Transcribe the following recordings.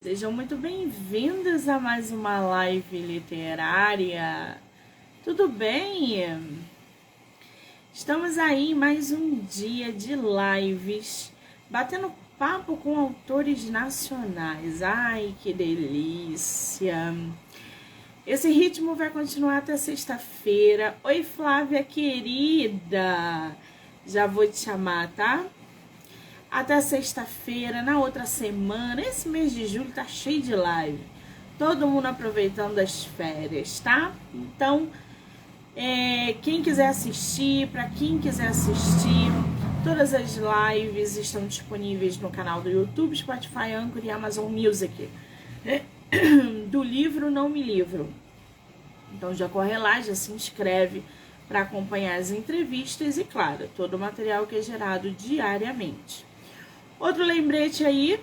Sejam muito bem-vindos a mais uma live literária. Tudo bem? Estamos aí em mais um dia de lives, batendo papo com autores nacionais. Ai, que delícia! Esse ritmo vai continuar até sexta-feira. Oi, Flávia, querida! Já vou te chamar, tá? Até sexta-feira, na outra semana. Esse mês de julho tá cheio de live. Todo mundo aproveitando as férias, tá? Então, quem quiser assistir, para quem quiser assistir, todas as lives estão disponíveis no canal do YouTube, Spotify, Anchor e Amazon Music. Do livro Não Me Livro. Então já corre lá, já se inscreve para acompanhar as entrevistas e, claro, todo o material que é gerado diariamente. Outro lembrete aí,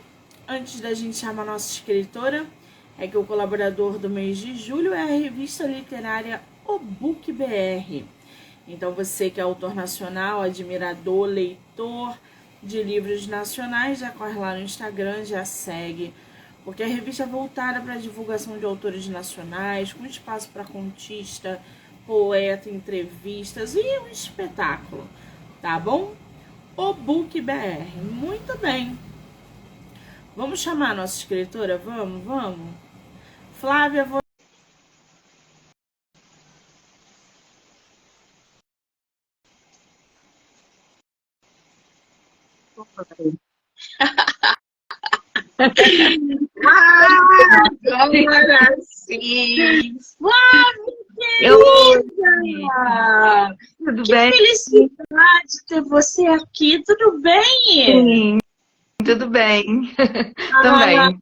antes da gente chamar a nossa escritora, é que o colaborador do mês de julho é a revista literária O Book BR. Então você que é autor nacional, admirador, leitor de livros nacionais, já corre lá no Instagram, já segue, porque a revista é voltada para a divulgação de autores nacionais, com espaço para contista, poeta, entrevistas e um espetáculo, tá bom? O Book BR. Muito bem. Vamos chamar a nossa escritora? Vamos. Flávia, vou... Agora sim! Flávia, querida! Tudo Que bem? felicidade ter você aqui. Tudo bem? Sim, tudo bem. Também.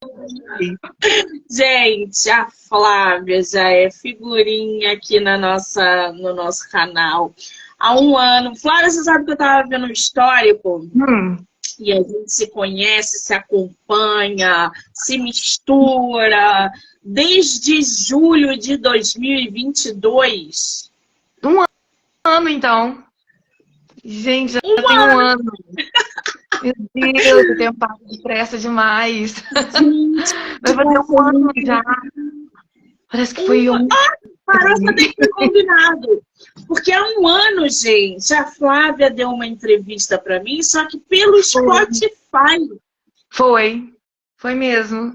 Gente, a Flávia já é figurinha aqui no nosso canal há um ano. Flávia, você sabe que eu estava vendo um histórico e a gente se conhece, se acompanha, se mistura desde julho de 2022. Um ano, então. Gente, já tem um ano. Meu Deus, o tempo passa depressa demais. Gente, Vai fazer um ano já. Parece que foi ontem. Parece até que foi combinado. Porque há um ano, gente, a Flávia deu uma entrevista para mim, só que pelo Spotify. Foi mesmo.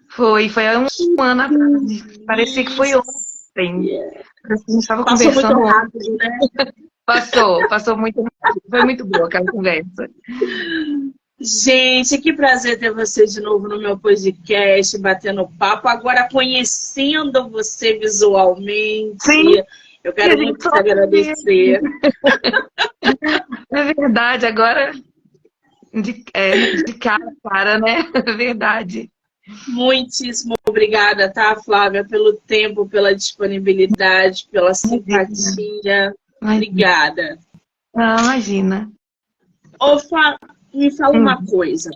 Foi há um ano atrás. Parecia que foi ontem. Parece que a gente estava Passou muito conversando ontem. rápido, né? Passou muito rápido. Foi muito boa aquela conversa. Gente, que prazer ter você de novo no meu podcast, batendo papo. Agora conhecendo você visualmente. Sim. Eu quero muito te agradecer. É verdade, agora de cara a cara, né? É verdade. Muitíssimo obrigada, tá, Flávia, pelo tempo, pela disponibilidade, pela simpatia. Obrigada. Ah, imagina. Ô, me fala uma coisa.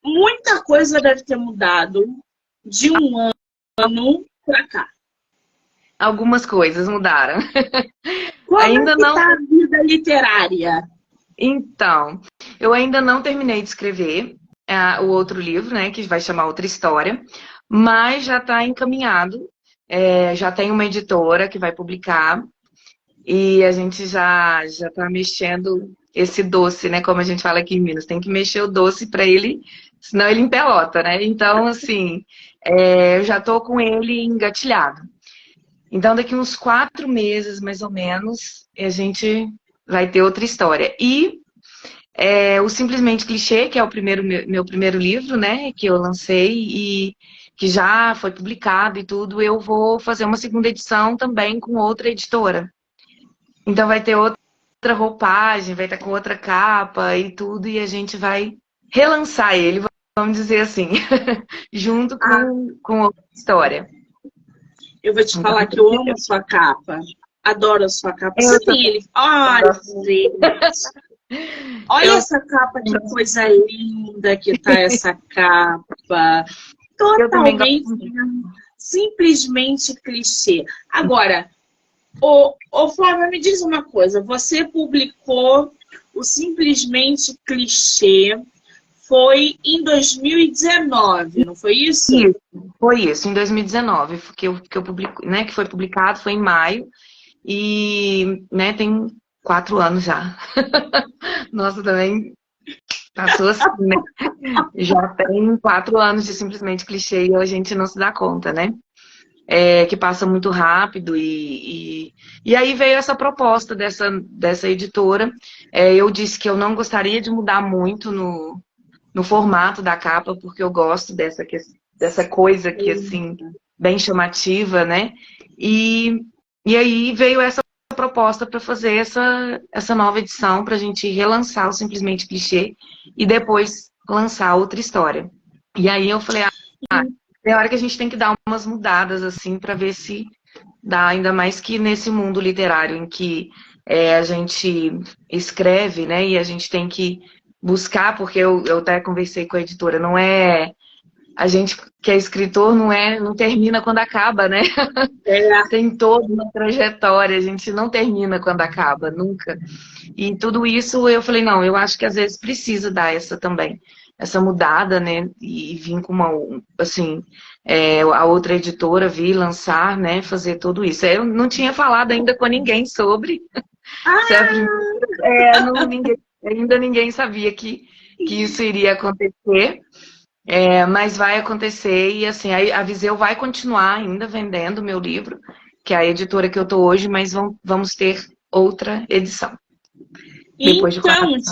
Muita coisa deve ter mudado de um ano para cá. Algumas coisas mudaram. Como Ainda é que não. tá a vida literária? Então, eu ainda não terminei de escrever o outro livro, né, que vai chamar Outra História, mas já está encaminhado. Já tem uma editora que vai publicar e a gente já está mexendo esse doce, né, como a gente fala aqui em Minas, tem que mexer o doce para ele, senão ele empelota, né? Então, assim, eu já estou com ele engatilhado. Então, daqui uns 4 meses, mais ou menos, a gente vai ter outra história. E o Simplesmente Clichê, que é o meu primeiro livro, né, que eu lancei e que já foi publicado e tudo, eu vou fazer uma segunda edição também com outra editora. Então, vai ter outra roupagem, vai estar com outra capa e tudo, e a gente vai relançar ele, vamos dizer assim, junto com outra história. Eu vou te falar que eu amo a sua capa. Adoro a sua capa. Você tem ele. Ai, gente. Olha essa capa, que coisa linda que tá essa capa. Totalmente, simplesmente clichê. Agora, Flávia, me diz uma coisa. Você publicou o Simplesmente Clichê foi em 2019, não foi isso? Isso, foi isso, em 2019, que eu publico, né, que foi publicado, foi em maio, e, né, tem 4 anos já. Nossa, também passou assim, né? Já tem 4 anos de Simplesmente Clichê e a gente não se dá conta, né? Que passa muito rápido e aí veio essa proposta dessa editora. Eu disse que eu não gostaria de mudar muito no formato da capa, porque eu gosto dessa coisa que, assim, bem chamativa, né? E aí veio essa proposta para fazer essa nova edição, para a gente relançar o Simplesmente Clichê e depois lançar outra história. E aí eu falei, é hora que a gente tem que dar umas mudadas, assim, para ver se dá, ainda mais que nesse mundo literário em que a gente escreve, né, e a gente tem que buscar, porque eu até conversei com a editora, não é... A gente que é escritor não termina quando acaba, né? Tem toda uma trajetória, a gente não termina quando acaba, nunca. E tudo isso eu falei, não, eu acho que às vezes precisa dar essa mudada, né? E vir com assim, a outra editora vir lançar, né? Fazer tudo isso. Eu não tinha falado ainda com ninguém sobre. Ainda ninguém sabia que isso iria acontecer. Mas vai acontecer e assim, a Viseu vai continuar ainda vendendo meu livro, que é a editora que eu tô hoje, mas vamos ter outra edição. Depois de 4 anos.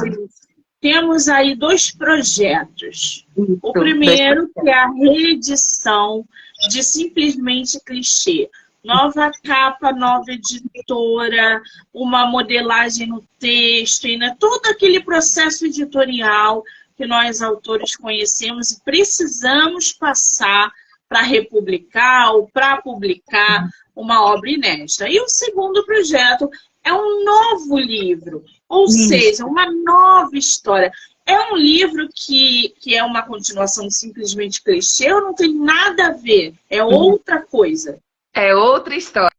Temos aí 2 projetos. O primeiro, que é a reedição de Simplesmente Clichê. Nova capa, nova editora, uma modelagem no texto, né? Todo aquele processo editorial que nós, autores, conhecemos e precisamos passar para republicar ou para publicar uma obra inédita. E o segundo projeto é um novo livro, ou seja, uma nova história. É um livro que é uma continuação de Simplesmente Clichê ou não tem nada a ver? É outra coisa? É outra história.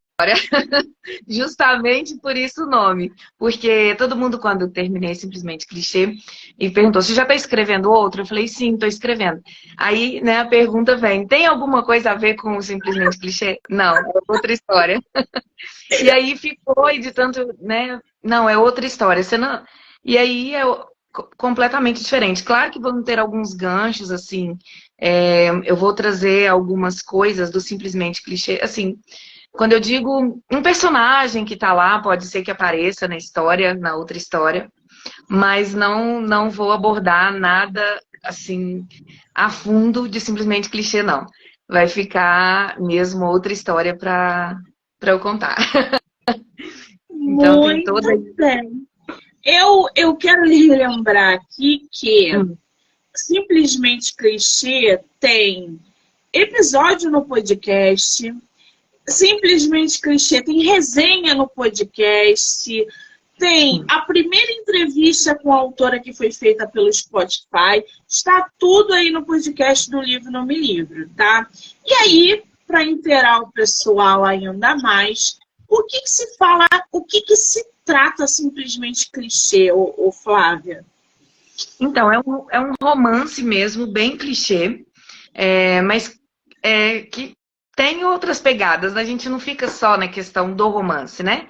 Justamente por isso o nome. Porque todo mundo, quando eu terminei Simplesmente Clichê, e perguntou, você já está escrevendo outro? Eu falei, sim, estou escrevendo. Aí, né, a pergunta vem, tem alguma coisa a ver com o Simplesmente Clichê? Não, é outra história. E aí ficou, e de tanto, né, não, é outra história. Você não... E aí é completamente diferente. Claro que vão ter alguns ganchos, assim, eu vou trazer algumas coisas do Simplesmente Clichê, assim... Quando eu digo um personagem que tá lá, pode ser que apareça na história, na outra história, mas não vou abordar nada, assim, a fundo de Simplesmente Clichê, não. Vai ficar mesmo outra história para eu contar. Então, tem toda... bem. Eu quero lhe lembrar aqui que Simplesmente Clichê tem episódio no podcast... Simplesmente Clichê tem resenha no podcast, tem a primeira entrevista com a autora que foi feita pelo Spotify, está tudo aí no podcast do Livro Não Me Livro, tá? E aí, para inteirar o pessoal ainda mais, o que se fala, o que se trata Simplesmente Clichê, ô Flávia? Então, é um romance mesmo, bem clichê, mas que tem outras pegadas, a gente não fica só na questão do romance, né?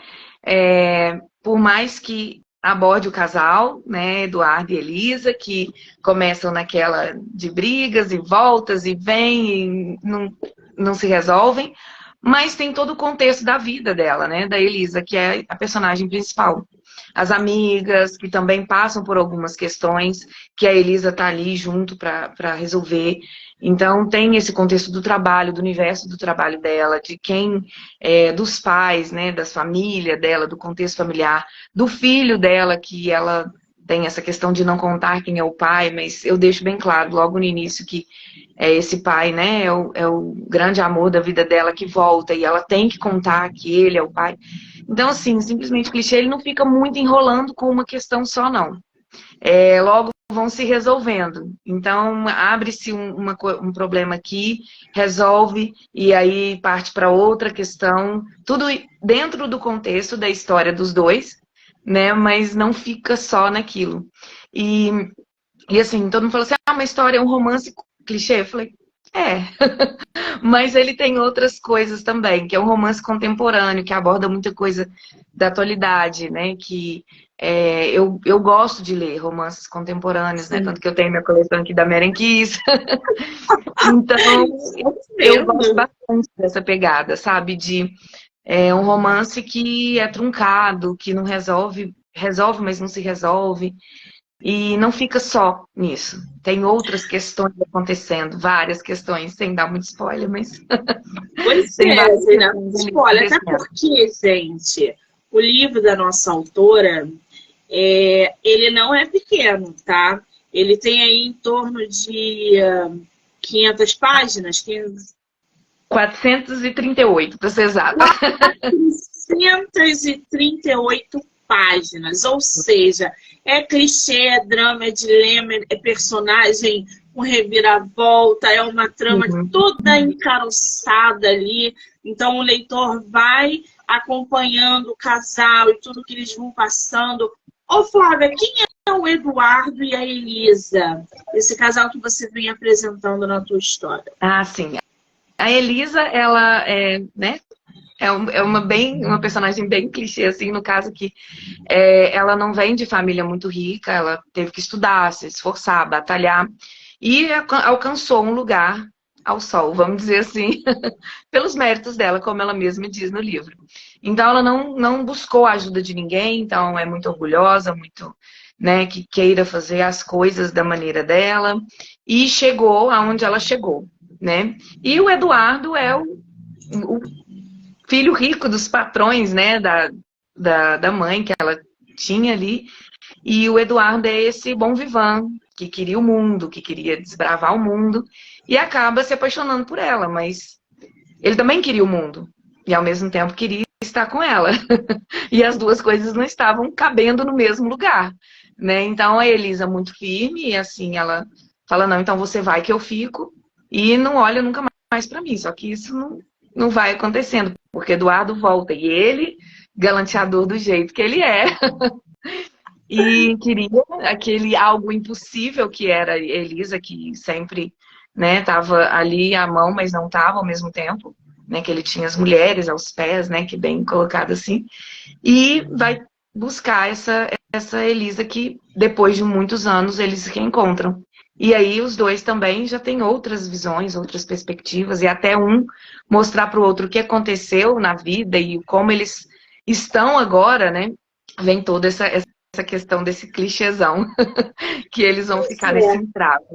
Por mais que aborde o casal, né, Eduardo e Elisa, que começam naquela de brigas e voltas e vêm e não se resolvem, mas tem todo o contexto da vida dela, né, da Elisa, que é a personagem principal. As amigas, que também passam por algumas questões, que a Elisa tá ali junto para resolver. Então, tem esse contexto do trabalho, do universo do trabalho dela, de quem, dos pais, né, das famílias dela, do contexto familiar, do filho dela, que ela tem essa questão de não contar quem é o pai, mas eu deixo bem claro logo no início que esse pai, né, é o grande amor da vida dela que volta e ela tem que contar que ele é o pai. Então, assim, Simplesmente Clichê, ele não fica muito enrolando com uma questão só, não. Logo vão se resolvendo. Então, abre-se um problema aqui, resolve, e aí parte para outra questão. Tudo dentro do contexto da história dos dois, né? Mas não fica só naquilo. E E assim, todo mundo falou assim, uma história, um romance clichê. Eu falei, é. Mas ele tem outras coisas também, que é um romance contemporâneo, que aborda muita coisa da atualidade, né? Que eu gosto de ler romances contemporâneos, né? Sim. Tanto que eu tenho minha coleção aqui da Maren Kiss. Então, eu gosto Vendo? bastante dessa pegada, sabe? De um romance que é truncado, que não resolve, resolve, mas não se resolve. E não fica só nisso. Tem outras questões acontecendo, várias questões, sem dar muito spoiler, mas Pois tem é, várias sem dar questões ali spoiler. Até acontecendo. porque, gente, o livro da nossa autora, ele não é pequeno, tá? Ele tem aí em torno de 500 páginas, 438, para ser exata. 438 páginas, ou seja, é clichê, é drama, é dilema, é personagem com reviravolta, é uma trama Uhum. toda encaroçada ali, então o leitor vai acompanhando o casal e tudo que eles vão passando. Ô Flávia, quem é o Eduardo e a Elisa? Esse casal que você vem apresentando na tua história. Ah, sim. A Elisa, ela né, uma personagem bem clichê, assim, no caso que ela não vem de família muito rica, ela teve que estudar, se esforçar, batalhar, e alcançou um lugar ao sol, vamos dizer assim, pelos méritos dela, como ela mesma diz no livro. Então, ela não buscou a ajuda de ninguém, então é muito orgulhosa, muito, né, que queira fazer as coisas da maneira dela, e chegou aonde ela chegou, né? E o Eduardo é o filho rico dos patrões, né, da mãe que ela tinha ali. E o Eduardo é esse bom vivant, que queria o mundo, que queria desbravar o mundo, e acaba se apaixonando por ela, mas ele também queria o mundo, e ao mesmo tempo queria estar com ela. E as duas coisas não estavam cabendo no mesmo lugar, né? Então a Elisa muito firme, e assim, ela fala, não, então você vai que eu fico, e não olha nunca mais para mim, só que isso não vai acontecendo, porque Eduardo volta, e ele, galanteador do jeito que ele é, e queria aquele algo impossível que era a Elisa, que sempre, né, tava ali à mão, mas não tava ao mesmo tempo, né, que ele tinha as mulheres aos pés, né, que bem colocado assim, e vai buscar essa Elisa que, depois de muitos anos, eles se reencontram. E aí os dois também já têm outras visões, outras perspectivas, e até um mostrar para o outro o que aconteceu na vida e como eles estão agora, né? Vem toda essa questão desse clichêzão, que eles vão Pois ficar nesse é. entrave.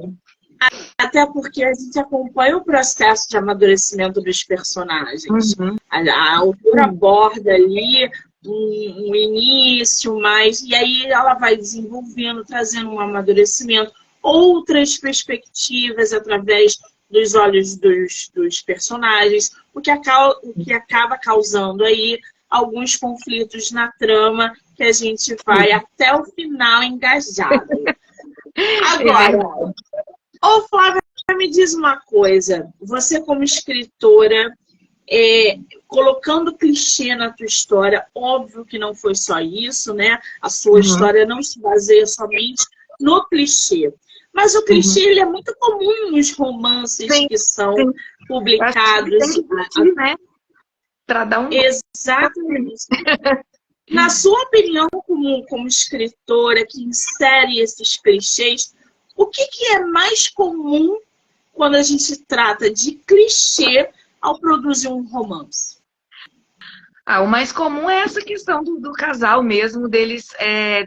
Até porque a gente acompanha o processo de amadurecimento dos personagens. Uhum. A autora aborda ali um início, mas e aí ela vai desenvolvendo, trazendo um amadurecimento, outras perspectivas através dos olhos dos personagens, o que acaba causando aí alguns conflitos na trama que a gente vai até o final engajado. É Agora, verdade. ô Flávia, me diz uma coisa. Você como escritora, colocando clichê na tua história, óbvio que não foi só isso, né? A sua Uhum. história não se baseia somente no clichê. Mas o Uhum. clichê ele é muito comum nos romances Sim, que são sim. Eu acho que ele tem publicados. que existir, né? Para dar um Exatamente. Na sua opinião, como escritora que insere esses clichês, o que é mais comum quando a gente trata de clichê ao produzir um romance? O mais comum é essa questão do casal mesmo, deles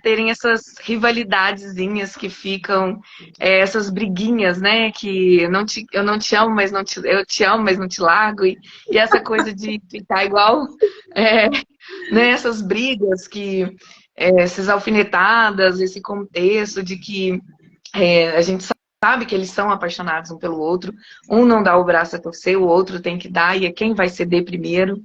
terem essas rivalidadezinhas que ficam, essas briguinhas, né? Que eu não te amo, mas eu te amo, mas não te largo. E essa coisa de ficar igual, é, né? Essas brigas essas alfinetadas, esse contexto de que a gente sabe que eles são apaixonados um pelo outro, um não dá o braço a torcer, o outro tem que dar, e é quem vai ceder primeiro.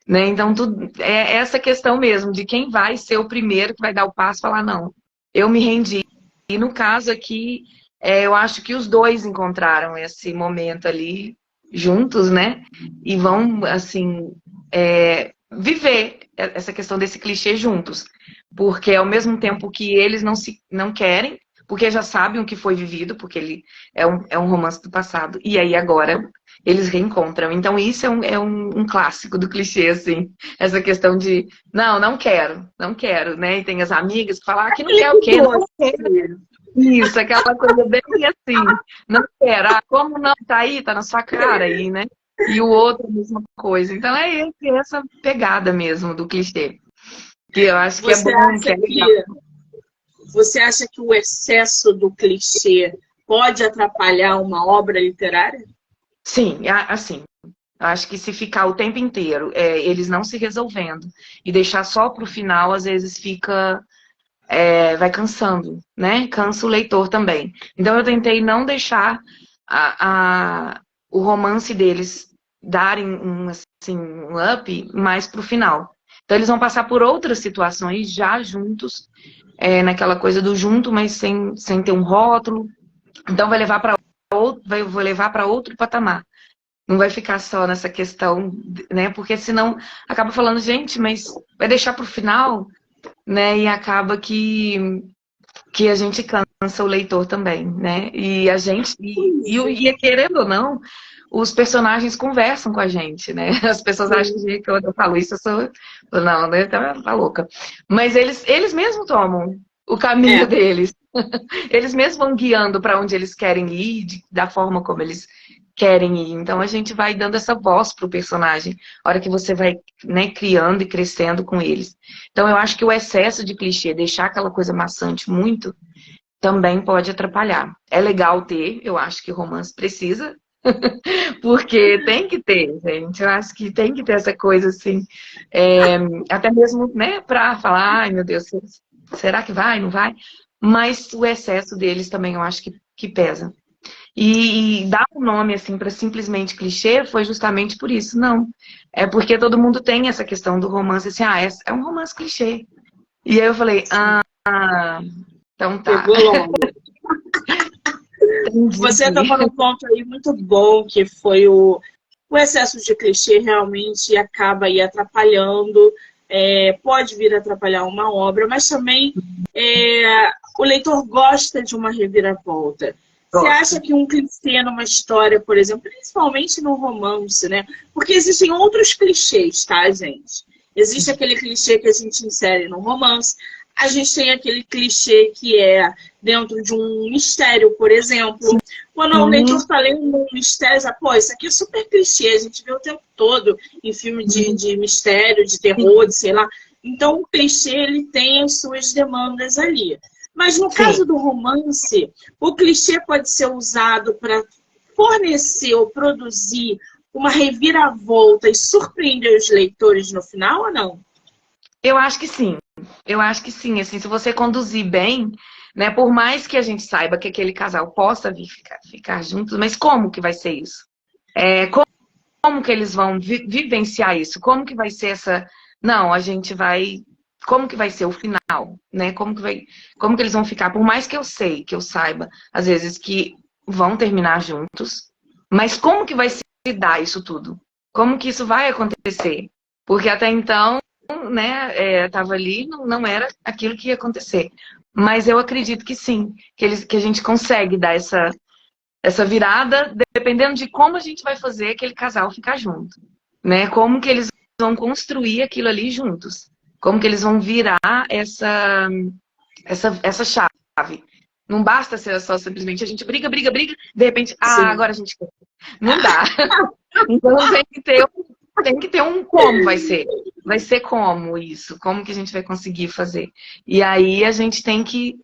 Né? Então, é essa questão mesmo, de quem vai ser o primeiro que vai dar o passo e falar, não, eu me rendi. E no caso aqui, eu acho que os dois encontraram esse momento ali juntos, né? E vão, assim, viver essa questão desse clichê juntos. Porque ao mesmo tempo que eles não querem, porque já sabem o que foi vivido, porque ele é um romance do passado, e aí agora eles reencontram. Então isso é um clássico do clichê, assim, essa questão de, não quero, não quero, né? E tem as amigas que falam, que não quer o quê? Não quero. Isso, aquela coisa bem assim, não quero, como não, tá aí, tá na sua cara aí, né? E o outro, a mesma coisa. Então é essa pegada mesmo do clichê, que eu acho que é bom, que é legal. Você acha que o excesso do clichê pode atrapalhar uma obra literária? Sim, assim, eu acho que se ficar o tempo inteiro eles não se resolvendo e deixar só pro final, às vezes vai cansando, né? Cansa o leitor também. Então eu tentei não deixar o romance deles darem um up mais pro final. Então eles vão passar por outras situações já juntos, naquela coisa do junto, mas sem ter um rótulo. Então vai levar para vou levar para outro patamar. Não vai ficar só nessa questão, né? Porque senão acaba falando, gente, mas vai deixar para o final, né? E acaba que a gente cansa o leitor também, né? E a gente, e querendo ou não, os personagens conversam com a gente, né? As pessoas acham que quando eu falo isso, eu sou. Não, né? Tá louca. Mas eles mesmos tomam o caminho deles. Eles mesmos vão guiando para onde eles querem ir, da forma como eles querem ir. Então a gente vai dando essa voz pro personagem, a hora que você vai, né, criando e crescendo com eles. Então eu acho que o excesso de clichê, deixar aquela coisa maçante muito, também pode atrapalhar. É legal ter, eu acho que o romance precisa, porque tem que ter, gente. Eu acho que tem que ter essa coisa assim, até mesmo, né, para falar, ai meu Deus, será que vai, não vai? Mas o excesso deles também eu acho que pesa. E dar um nome assim para simplesmente clichê foi justamente por isso. Não. É porque todo mundo tem essa questão do romance assim, é um romance clichê. E aí eu falei, então tá. Pegou logo. Você tocou num ponto aí muito bom, que foi o excesso de clichê realmente acaba aí atrapalhando, pode vir a atrapalhar uma obra, mas também o leitor gosta de uma reviravolta. Você acha que um clichê numa história, por exemplo, principalmente no romance, né? Porque existem outros clichês, tá, gente? Existe aquele clichê que a gente insere no romance, a gente tem aquele clichê que é dentro de um mistério, por exemplo. Quando o leitor está lendo um mistério, já, pô, isso aqui é super clichê, a gente vê o tempo todo em filme de mistério, de terror, de sei lá. Então, o clichê, ele tem as suas demandas ali. Mas no caso do romance, o clichê pode ser usado para fornecer ou produzir uma reviravolta e surpreender os leitores no final ou não? Eu acho que sim. Eu acho que sim. Assim, se você conduzir bem, né? Por mais que a gente saiba que aquele casal possa vir ficar juntos, mas como que vai ser isso? Como que eles vão vivenciar isso? Como que vai ser essa... Não, a gente vai... Como que vai ser o final, né? Como que eles vão ficar? Por mais que eu saiba, às vezes, que vão terminar juntos, mas como que vai se dar isso tudo? Como que isso vai acontecer? Porque até então, né, tava ali, não era aquilo que ia acontecer. Mas eu acredito que sim, que a gente consegue dar essa virada, dependendo de como a gente vai fazer aquele casal ficar junto, né? Como que eles vão construir aquilo ali juntos. Como que eles vão virar essa chave. Não basta ser só simplesmente a gente briga, de repente, agora a gente quer. Não dá. Então tem que ter um como vai ser. Vai ser como isso? Como que a gente vai conseguir fazer? E aí a gente tem que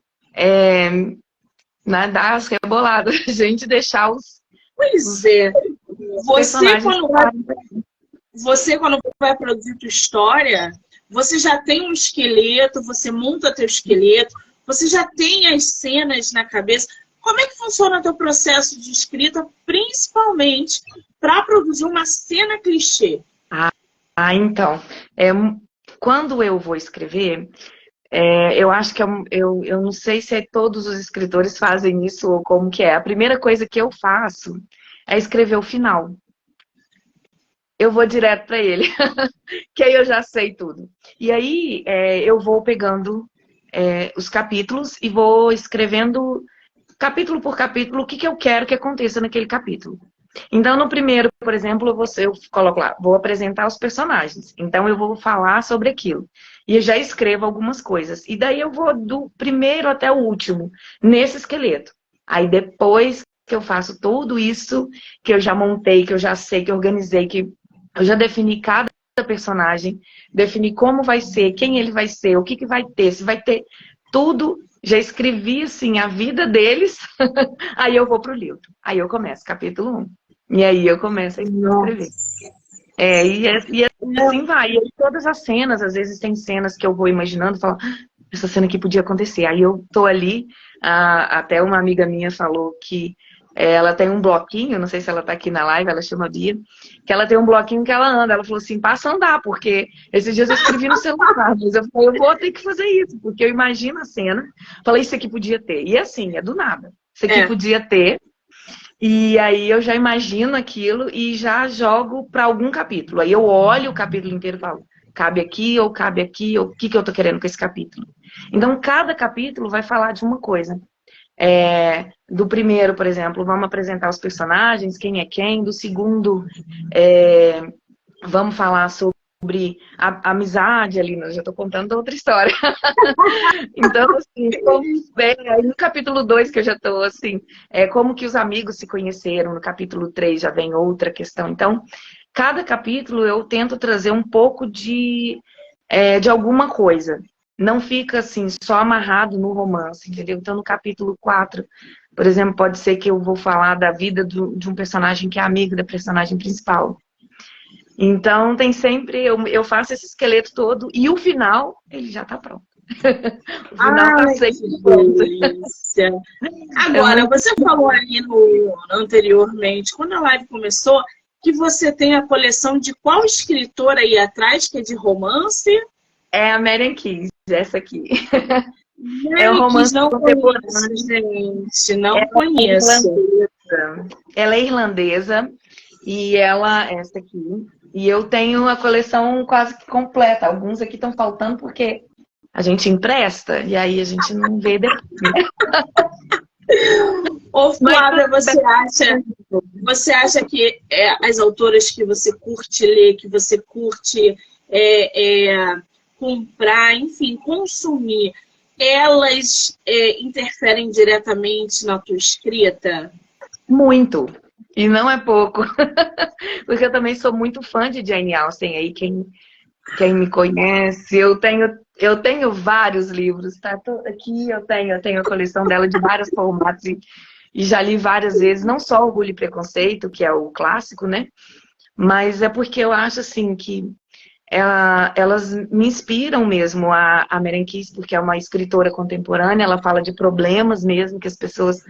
dar as reboladas, a gente deixar os. Pois é. Você, quando vai produzir tua história, você já tem um esqueleto, você monta teu esqueleto, você já tem as cenas na cabeça. Como é que funciona o teu processo de escrita, principalmente para produzir uma cena clichê? Então, quando eu vou escrever, eu acho que eu não sei se todos os escritores fazem isso ou como que é. A primeira coisa que eu faço é escrever o final. Eu vou direto para ele, que aí eu já sei tudo. E aí eu vou pegando os capítulos e vou escrevendo capítulo por capítulo o que eu quero que aconteça naquele capítulo. Então, no primeiro, por exemplo, eu coloco lá, vou apresentar os personagens. Então, eu vou falar sobre aquilo. E eu já escrevo algumas coisas. E daí eu vou do primeiro até o último, nesse esqueleto. Aí depois que eu faço tudo isso, que eu já montei, que eu já sei, que eu organizei, que eu já defini cada personagem, defini como vai ser, quem ele vai ser, o que vai ter, se vai ter tudo. Já escrevi, assim, a vida deles. Aí eu vou pro livro. Aí eu começo, capítulo 1. E aí eu começo a escrever. E assim vai. E aí, todas as cenas, às vezes tem cenas que eu vou imaginando, falo, essa cena aqui podia acontecer. Aí eu tô ali, até uma amiga minha falou que ela tem um bloquinho, não sei se ela tá aqui na live, ela chama Bia, que ela tem um bloquinho que ela anda. Ela falou assim, passa a andar, porque esses dias eu escrevi no celular, mas eu falei, eu vou ter que fazer isso, porque eu imagino a cena, falei, isso aqui podia ter. E assim, é do nada. Isso aqui podia ter. E aí eu já imagino aquilo e já jogo para algum capítulo. Aí eu olho o capítulo inteiro e falo, cabe aqui, ou o que eu tô querendo com esse capítulo. Então, cada capítulo vai falar de uma coisa. Do primeiro, por exemplo, vamos apresentar os personagens, quem é quem. Do segundo, vamos falar sobre a amizade ali, eu já estou contando outra história. Então, assim, no capítulo 2 que eu já estou, assim, como que os amigos se conheceram, no capítulo 3 já vem outra questão. Então, cada capítulo eu tento trazer um pouco de alguma coisa. Não fica, assim, só amarrado no romance, entendeu? Então, no capítulo 4, por exemplo, pode ser que eu vou falar da vida de um personagem que é amigo da personagem principal. Então, tem sempre... Eu faço esse esqueleto todo e o final, ele já tá pronto. O final tá sempre pronto. Agora, você falou ali anteriormente, quando a live começou, que você tem a coleção de qual escritora aí atrás, que é de romance? É a Maren Keyes, essa aqui. É um romance contemporâneo. Gente, não conheço. Ela é irlandesa e essa aqui. E eu tenho a coleção quase que completa. Alguns aqui estão faltando porque a gente empresta e aí a gente não vê depois. Ô, Flávia, você acha que as autoras que você curte ler, que você curte comprar, enfim, consumir, elas interferem diretamente na tua escrita? Muito. E não é pouco. Porque eu também sou muito fã de Jane Austen. Aí quem me conhece, eu tenho vários livros, tá? Aqui eu tenho a coleção dela de vários formatos e já li várias vezes, não só Orgulho e Preconceito, que é o clássico, né? Mas é porque eu acho assim que elas me inspiram mesmo, a Maren Keyes, porque é uma escritora contemporânea, ela fala de problemas mesmo, que as pessoas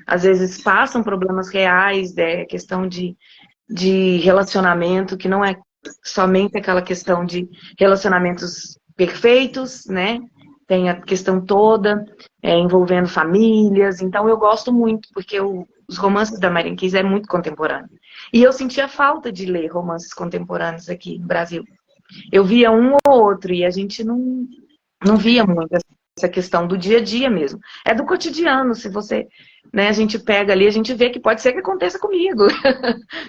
às vezes passam problemas reais, questão de relacionamento, que não é somente aquela questão de relacionamentos perfeitos, né? Tem a questão toda envolvendo famílias, então eu gosto muito, porque os romances da Maren Keyes é muito contemporâneo. E eu sentia falta de ler romances contemporâneos aqui no Brasil. Eu via um ou outro e a gente não via muito essa questão do dia a dia mesmo. É do cotidiano, se você, né, a gente pega ali, a gente vê que pode ser que aconteça comigo,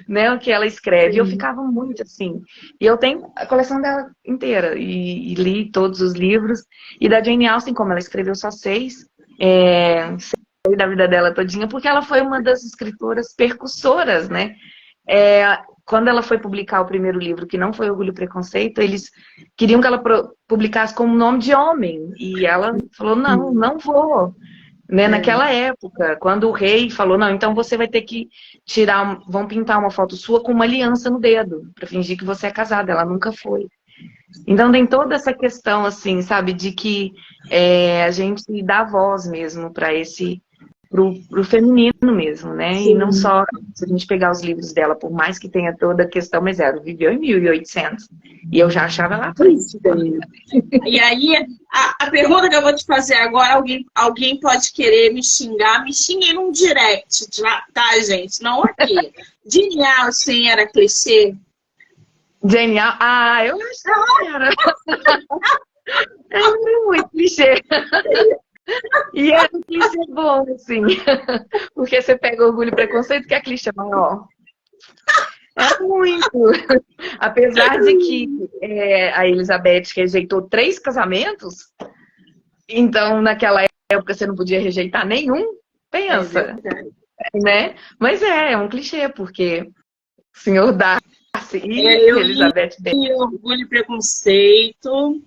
né, o que ela escreve. Eu ficava muito assim. E eu tenho a coleção dela inteira e li todos os livros. E da Jane Austen, como ela escreveu só 6, sei da vida dela todinha, porque ela foi uma das escritoras percussoras, né? Quando ela foi publicar o primeiro livro, que não foi Orgulho e Preconceito, eles queriam que ela publicasse como nome de homem. E ela falou, não vou. Né? Naquela época, quando o rei falou, não, então você vai ter que vão pintar uma foto sua com uma aliança no dedo, para fingir que você é casada. Ela nunca foi. Então tem toda essa questão, assim, sabe, de que a gente dá voz mesmo para pro feminino mesmo, né? Sim. E não só, se a gente pegar os livros dela, por mais que tenha toda a questão, mas ela viveu em 1800. E eu já achava lá frente. E aí, a pergunta que eu vou te fazer agora, alguém pode querer me xingar, me xinguem num direct, tá, gente? Não aqui. Jane Austen era clichê? Jane Austen? Eu acho que era. É muito clichê. E é um clichê bom, assim. Porque você pega Orgulho e Preconceito, que é clichê maior. É muito. Apesar de que a Elizabeth rejeitou 3 casamentos, então naquela época você não podia rejeitar nenhum, É pensa, verdade. né? Mas é um clichê, porque o senhor Darcy e Eu li Elizabeth Bennet. Orgulho e Preconceito.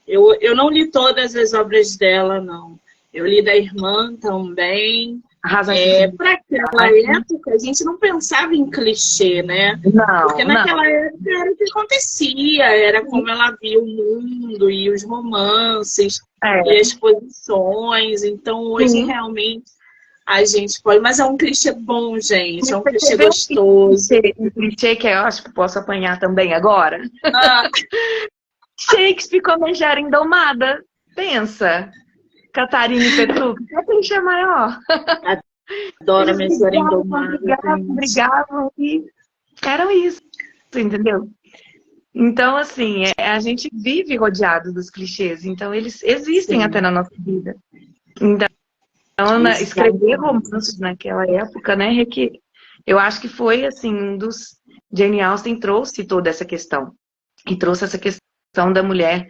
Eu não li todas as obras dela, não. Eu li da irmã também. Razão e Sensibilidade. Para aquela época, a gente não pensava em clichê, né? Porque Não, não. naquela época era o que acontecia, era como ela via o mundo e os romances e É, as posições. Então, hoje, sim. realmente, a gente pode. Mas é um clichê bom, gente, é Mas um você clichê vê gostoso. um clichê que eu acho que posso apanhar também agora? Ah, Shakespeare como Megera Indomada. Pensa. Catarina e Petrucci. É clichê maior. adoro a Eles Mensura brigavam, Indomada, brigavam, gente. brigavam e eram isso, entendeu? Então, assim, a gente vive rodeado dos clichês, então eles existem até Sim, na nossa vida. Então, escrever exatamente. romances naquela época, né, eu acho que foi, assim, um dos... Jane Austen trouxe toda essa questão. E trouxe essa questão da mulher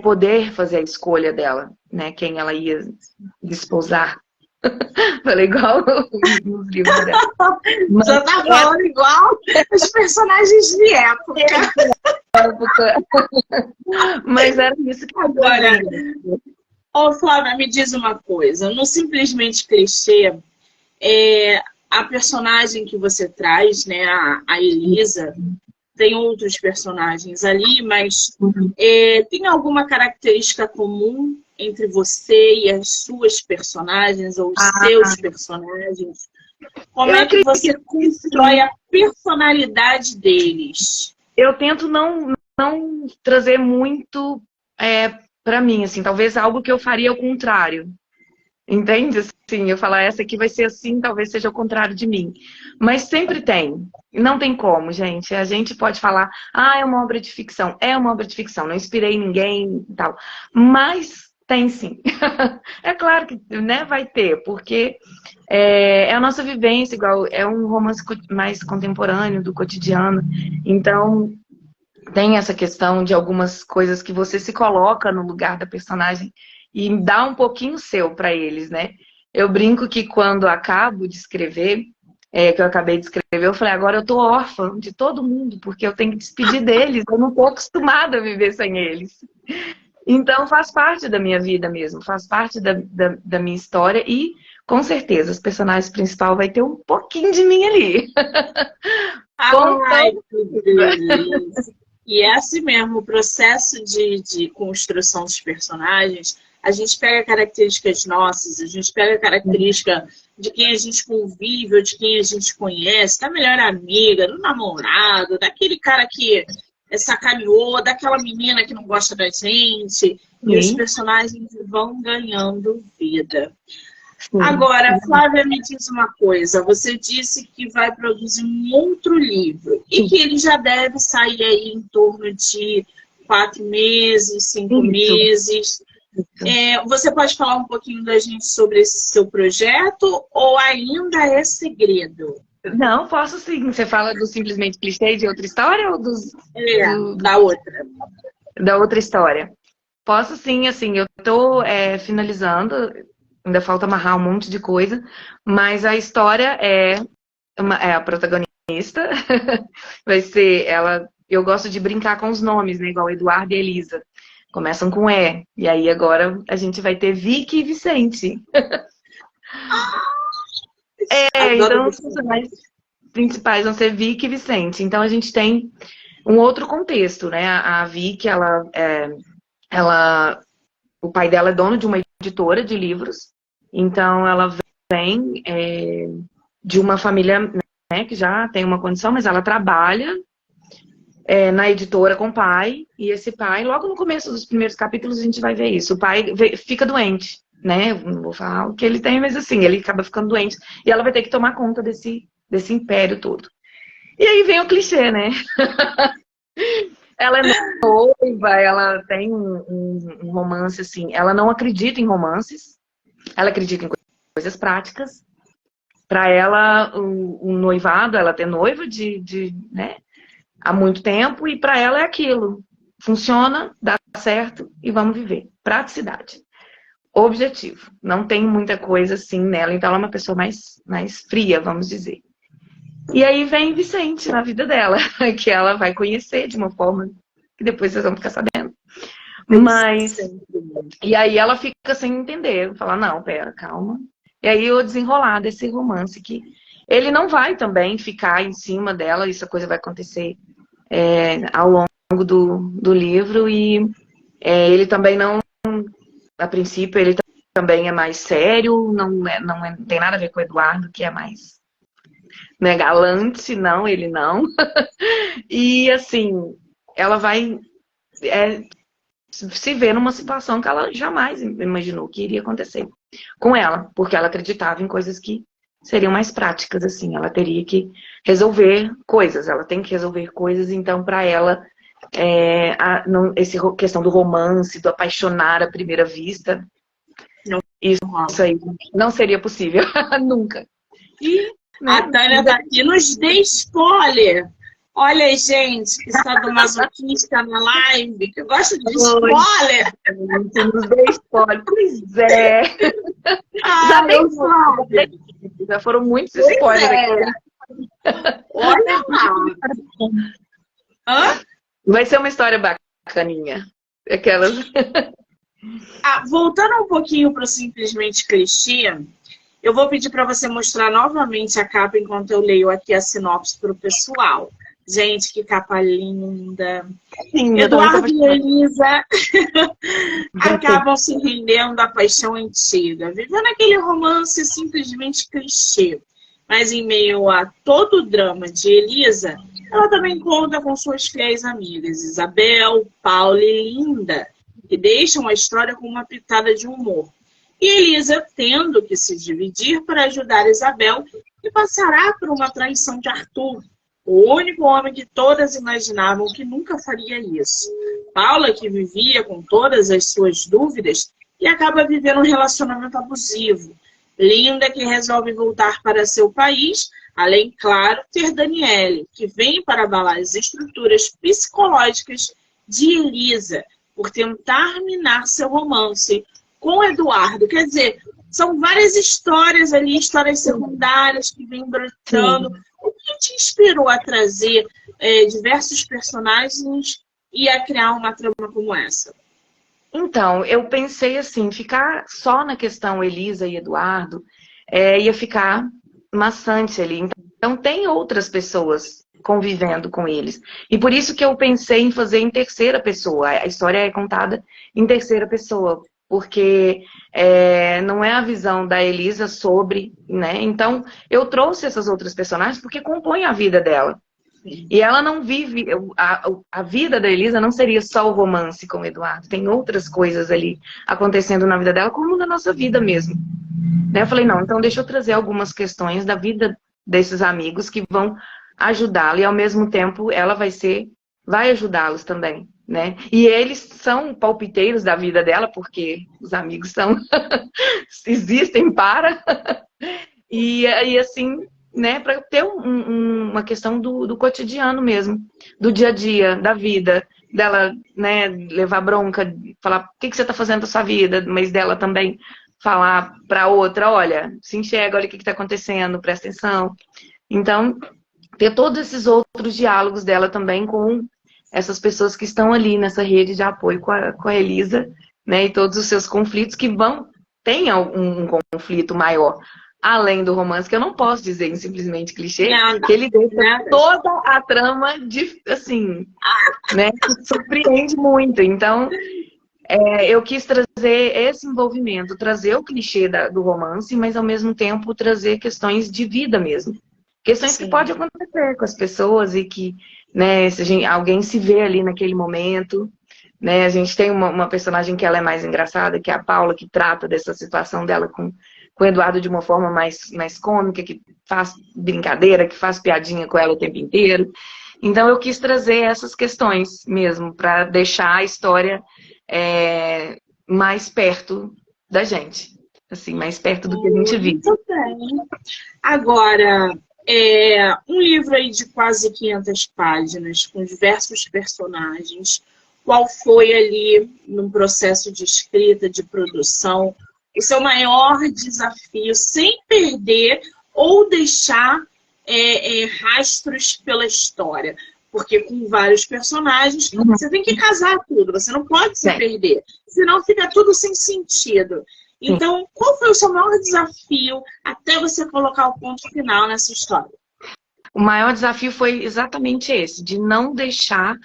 poder fazer a escolha dela, né, quem ela ia desposar. Falei igual nos livros dela. Mas Você tá falando igual os personagens de época. Mas era isso que eu Agora, trazia. ô Flávia, me diz uma coisa. No Simplesmente Clichê, é, a personagem que você traz, né, a Elisa, tem outros personagens ali, mas tem alguma característica comum entre você e as suas personagens ou os seus personagens? Como Eu é que acredito você que constrói sim. a personalidade deles? Eu tento não trazer muito para mim, assim, talvez algo que eu faria ao contrário. Entende? Assim, eu falar, essa aqui vai ser assim, talvez seja o contrário de mim. Mas sempre tem. Não tem como, gente. A gente pode falar, é uma obra de ficção. É uma obra de ficção, não inspirei ninguém e tal. Mas tem sim. É claro que, né, vai ter, porque é a nossa vivência, igual, é um romance mais contemporâneo, do cotidiano. Então, tem essa questão de algumas coisas que você se coloca no lugar da personagem e dá um pouquinho seu para eles, né? Eu brinco que quando acabo de escrever, que eu acabei de escrever, eu falei, agora eu tô órfã de todo mundo, porque eu tenho que despedir deles, eu não tô acostumada a viver sem eles. Então faz parte da minha vida mesmo, faz parte da minha história e, com certeza, os personagens principais vai ter um pouquinho de mim ali. Com Ai, todo que beleza! E é assim mesmo, o processo de construção dos personagens, a gente pega características nossas, a gente pega característica de quem a gente convive, ou de quem a gente conhece, da melhor amiga, do namorado, daquele cara que sacaneou, daquela menina que não gosta da gente, e os mundo. personagens vão ganhando vida. Sim. Agora, Flávia, me diz uma coisa. Você disse que vai produzir um outro livro e que ele já deve sair aí em torno de 4 meses, 5 Isso. meses. Você pode falar um pouquinho da gente sobre esse seu projeto ou ainda é segredo? Não, posso sim. Você fala do Simplesmente Clichê de outra história ou Da outra. da outra história? Posso sim, assim, eu tô finalizando, ainda falta amarrar um monte de coisa, mas a história é a protagonista, vai ser ela. Eu gosto de brincar com os nomes, né? Igual Eduardo e Elisa. Começam com E. E aí agora a gente vai ter Vicky e Vicente. Adoro Então os você. personagens principais vão ser Vicky e Vicente. Então a gente tem um outro contexto, né? A Vicky, ela, o pai dela é dono de uma editora de livros, então ela vem de uma família, né, que já tem uma condição, mas ela trabalha na editora com o pai, e esse pai, logo no começo dos primeiros capítulos, a gente vai ver isso. O pai fica doente, né? Não vou falar o que ele tem, mas assim, ele acaba ficando doente, e ela vai ter que tomar conta desse império todo. E aí vem o clichê, né? Ela é noiva, ela tem um romance, assim, ela não acredita em romances, ela acredita em coisas práticas. Para ela, o noivado, ela é noiva né, há muito tempo, e para ela é aquilo. Funciona, dá certo e vamos viver. Praticidade. Objetivo. Não tem muita coisa assim nela, então ela é uma pessoa mais fria, vamos dizer. E aí vem Vicente na vida dela, que ela vai conhecer de uma forma que depois vocês vão ficar sabendo. Mas, e aí ela fica sem entender, fala, não, pera, calma. E aí o desenrolar desse romance que ele não vai também ficar em cima dela, essa coisa vai acontecer ao longo do livro, e ele também não, a princípio, ele também é mais sério, não tem nada a ver com o Eduardo, que é mais galante, não, ele não. E assim, ela vai se ver numa situação que ela jamais imaginou que iria acontecer com ela, porque ela acreditava em coisas que seriam mais práticas, assim, ela teria que resolver coisas, ela tem que resolver coisas, então para ela essa questão do romance, do apaixonar à primeira vista, isso aí não seria possível, nunca. E a Tânia tá aqui nos dê spoiler. Olha, gente, que sadomasoquista na live, que gosta de spoiler. Nos dê spoiler. Pois é. Já foram muitos spoilers aqui. Olha lá. Hã? Vai ser uma história bacaninha. Aquelas. Voltando um pouquinho para o Simplesmente Clichê, eu vou pedir para você mostrar novamente a capa enquanto eu leio aqui a sinopse para o pessoal. Gente, que capa linda. Sim, Eduardo e Elisa acabam se rendendo à paixão antiga, vivendo aquele romance simplesmente clichê. Mas em meio a todo o drama de Elisa, ela também conta com suas fiéis amigas, Isabel, Paula e Linda, que deixam a história com uma pitada de humor. E Elisa tendo que se dividir para ajudar Isabel, que passará por uma traição de Arthur, o único homem que todas imaginavam que nunca faria isso. Paula, que vivia com todas as suas dúvidas, e acaba vivendo um relacionamento abusivo. Linda, que resolve voltar para seu país, além, claro, ter Daniele, que vem para abalar as estruturas psicológicas de Elisa, por tentar minar seu romance com Eduardo. Quer dizer, são várias histórias ali, histórias secundárias que vêm brotando. Sim. O que te inspirou a trazer diversos personagens e a criar uma trama como essa? Então, eu pensei assim, ficar só na questão Elisa e Eduardo ia ficar maçante ali. Então, tem outras pessoas convivendo com eles. E por isso que eu pensei em fazer em terceira pessoa. A história é contada em terceira pessoa, porque não é a visão da Elisa sobre, né? Então, eu trouxe essas outras personagens porque compõem a vida dela. E ela não vive, a vida da Elisa não seria só o romance com o Eduardo. Tem outras coisas ali acontecendo na vida dela, como na nossa vida mesmo. Né? Eu falei, não, então deixa eu trazer algumas questões da vida desses amigos que vão ajudá-la. E ao mesmo tempo ela vai ajudá-los também. Né? E eles são palpiteiros da vida dela, porque os amigos existem para. E assim, né, para ter uma questão do cotidiano mesmo, do dia a dia, da vida, dela, né, levar bronca, falar o que você está fazendo da sua vida, mas dela também falar para outra, olha, se enxerga, olha o que está acontecendo, presta atenção. Então, ter todos esses outros diálogos dela também com essas pessoas que estão ali nessa rede de apoio com a Elisa, né, e todos os seus conflitos que tem um conflito maior, além do romance, que eu não posso dizer em simplesmente clichê, que ele deixa toda a trama assim, né, que surpreende muito. Então, eu quis trazer esse envolvimento, trazer o clichê do romance, mas ao mesmo tempo trazer questões de vida mesmo. Questões Sim. que podem acontecer com as pessoas e que, né, se alguém se vê ali naquele momento, né, a gente tem uma personagem que ela é mais engraçada, que é a Paula, que trata dessa situação dela com o Eduardo de uma forma mais cômica, que faz brincadeira, que faz piadinha com ela o tempo inteiro. Então eu quis trazer essas questões mesmo, para deixar a história mais perto da gente. Assim, mais perto do que a gente vive. Muito bem. Agora, um livro aí de quase 500 páginas, com diversos personagens. Qual foi ali, num processo de escrita, de produção, o seu maior desafio, sem perder ou deixar rastros pela história? Porque com vários personagens, você tem que casar tudo, você não pode se perder, senão fica tudo sem sentido. Então, qual foi o seu maior desafio até você colocar o ponto final nessa história? O maior desafio foi exatamente esse, de não deixar,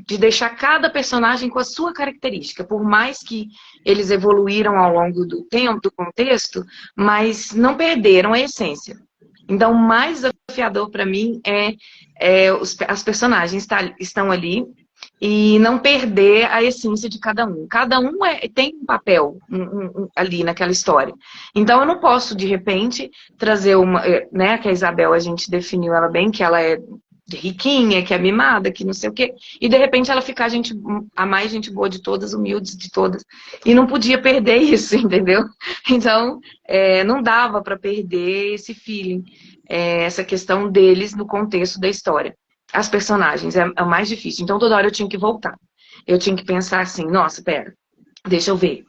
de deixar cada personagem com a sua característica. Por mais que eles evoluíram ao longo do tempo, do contexto, mas não perderam a essência. Então, o mais desafiador para mim as personagens estão ali e não perder a essência de cada um. Cada um tem um papel ali naquela história. Então, eu não posso, de repente, trazer uma... né, que a Isabel, a gente definiu ela bem, que ela é riquinha, que é mimada, que não sei o quê. E, de repente, ela ficar a mais gente boa de todas, humilde de todas. E não podia perder isso, entendeu? Então, não dava para perder esse feeling, essa questão deles no contexto da história. As personagens é o mais difícil. Então, toda hora eu tinha que voltar. Eu tinha que pensar assim, nossa, pera, deixa eu ver.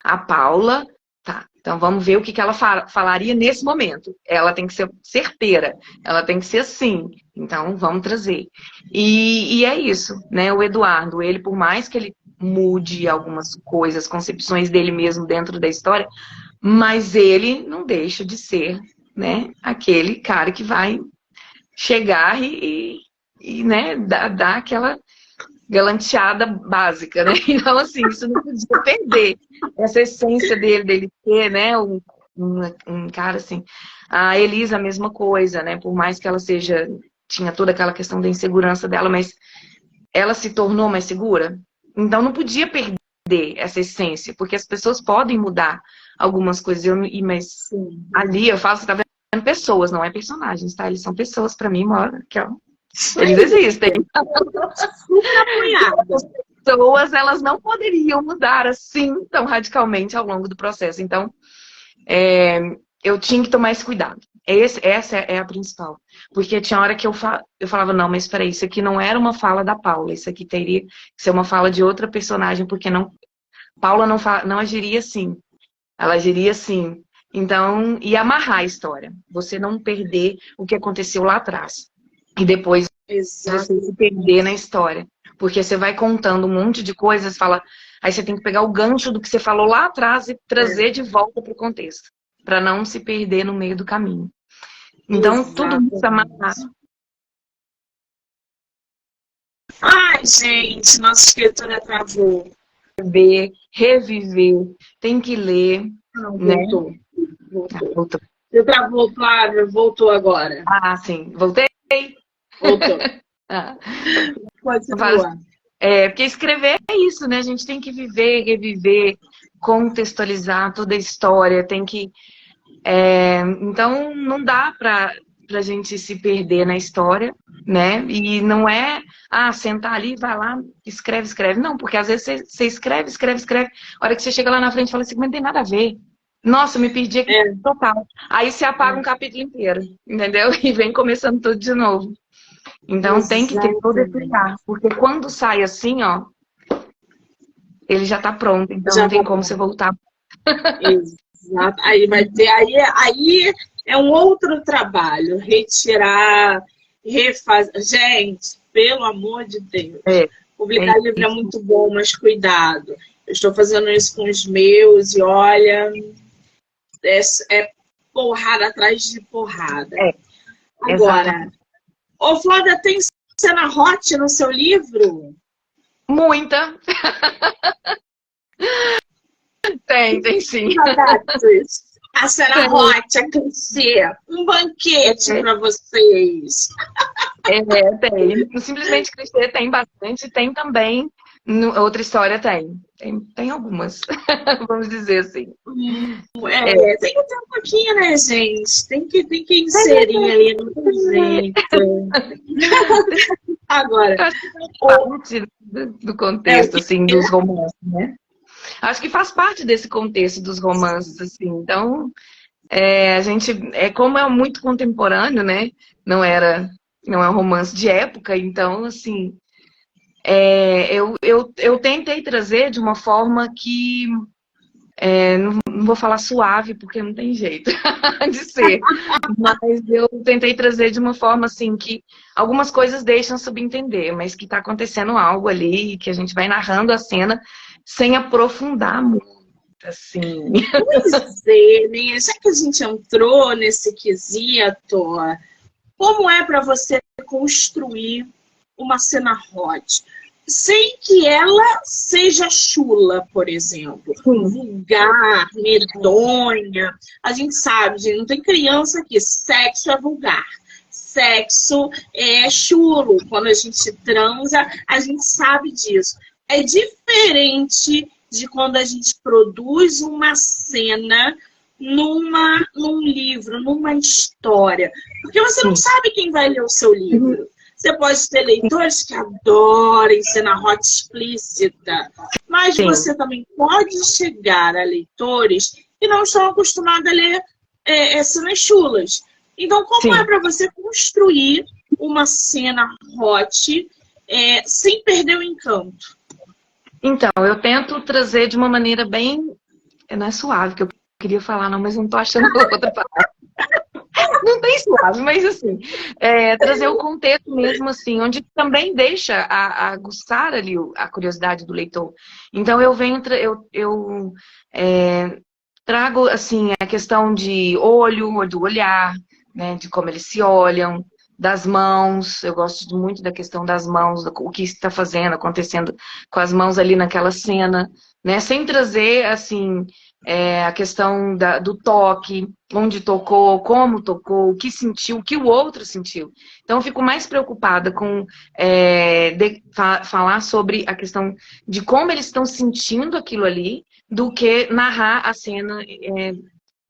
A Paula, tá, então vamos ver o que ela falaria nesse momento. Ela tem que ser certeira, ela tem que ser assim. Então, vamos trazer. E é isso, né? O Eduardo, ele, por mais que ele mude algumas coisas, concepções dele mesmo dentro da história, mas ele não deixa de ser, né, aquele cara que vai chegar e né, dar aquela galanteada básica, né? Então, assim, isso não podia perder. Essa essência dele ter, né, um cara assim. A Elisa, a mesma coisa, né? Por mais que ela tinha toda aquela questão da insegurança dela, mas ela se tornou mais segura. Então, não podia perder essa essência, porque as pessoas podem mudar algumas coisas. Mas ali eu falo, você tá vendo pessoas, não é personagens, tá? Eles são pessoas, pra mim, eles existem. As pessoas, elas não poderiam mudar assim tão radicalmente ao longo do processo. Então, eu tinha que tomar esse cuidado. Essa é a principal. Porque tinha hora que eu falava, não, mas peraí, isso aqui não era uma fala da Paula, isso aqui teria que ser uma fala de outra personagem, porque Paula não agiria assim. Ela agiria assim. Então, e amarrar a história. Você não perder o que aconteceu lá atrás. E depois você se perder na história. Porque você vai contando um monte de coisas, aí você tem que pegar o gancho do que você falou lá atrás e trazer de volta para o contexto. Para não se perder no meio do caminho. Então, tudo isso amarrado. Ai, gente, nossa escritora travou. Reviver, tem que ler. Não, né? Voltou. Você travou, Flávia, voltou agora. Ah, sim. Voltei? Voltou. Pode ser boa. Porque escrever é isso, né? A gente tem que viver, reviver, contextualizar toda a história, tem que... Então, não dá pra gente se perder na história, né? E não é, sentar ali, vai lá, escreve. Não, porque às vezes você escreve. A hora que você chega lá na frente, fala assim, mas não tem nada a ver. Nossa, me perdi aqui total. Aí você apaga um capítulo inteiro, entendeu? E vem começando tudo de novo. Então tem que ter todo esse ar, porque quando sai assim, ó, ele já tá pronto, então já não tem como você voltar. Exato. Aí vai ter, aí é um outro trabalho, retirar, refazer. Gente, pelo amor de Deus. Publicar livro é muito bom, mas cuidado. Eu estou fazendo isso com os meus e olha, é porrada atrás de porrada. Agora, ô Flávia, tem cena hot no seu livro? Muita. Tem sim. A cena hot, a clichê, um banquete para vocês. Tem. Simplesmente clichê tem bastante, tem também Outra história tem algumas, vamos dizer assim. Tem que ter um pouquinho, né, gente? Tem que inserir aí no jeito. Agora, Eu acho que faz parte do contexto, assim, dos romances, né? Acho que faz parte desse contexto dos romances, assim. Então, a gente, como é muito contemporâneo, né? Não é um romance de época, então, assim, eu tentei trazer de uma forma que, não vou falar suave, porque não tem jeito de ser, mas eu tentei trazer de uma forma, assim, que algumas coisas deixam subentender, mas que está acontecendo algo ali, que a gente vai narrando a cena sem aprofundar muito, assim. pois é, né? Já que a gente entrou nesse quesito, como é para você construir uma cena hot? Sem que ela seja chula, por exemplo, vulgar, medonha. A gente sabe, gente, não tem criança aqui, sexo é vulgar. Sexo é chulo. Quando a gente transa, a gente sabe disso. É diferente de quando a gente produz uma cena num livro, numa história. Porque você não sabe quem vai ler o seu livro. Você pode ter leitores que adorem cena hot explícita, mas Sim. você também pode chegar a leitores que não estão acostumados a ler cenas chulas. Então, como é para você construir uma cena hot sem perder o encanto? Então, eu tento trazer de uma maneira bem... Não é suave que eu queria falar, não, mas não tô achando outra palavra. Não tem suave, mas assim, trazer o contexto mesmo, assim, onde também deixa aguçar ali a curiosidade do leitor. Então, eu trago, assim, a questão de do olhar, né, de como eles se olham, das mãos. Eu gosto muito da questão das mãos, o que está fazendo, acontecendo com as mãos ali naquela cena, né, sem trazer, assim, a questão do toque, onde tocou, como tocou, o que sentiu, o que o outro sentiu. Então, eu fico mais preocupada com falar sobre a questão de como eles estão sentindo aquilo ali, do que narrar a cena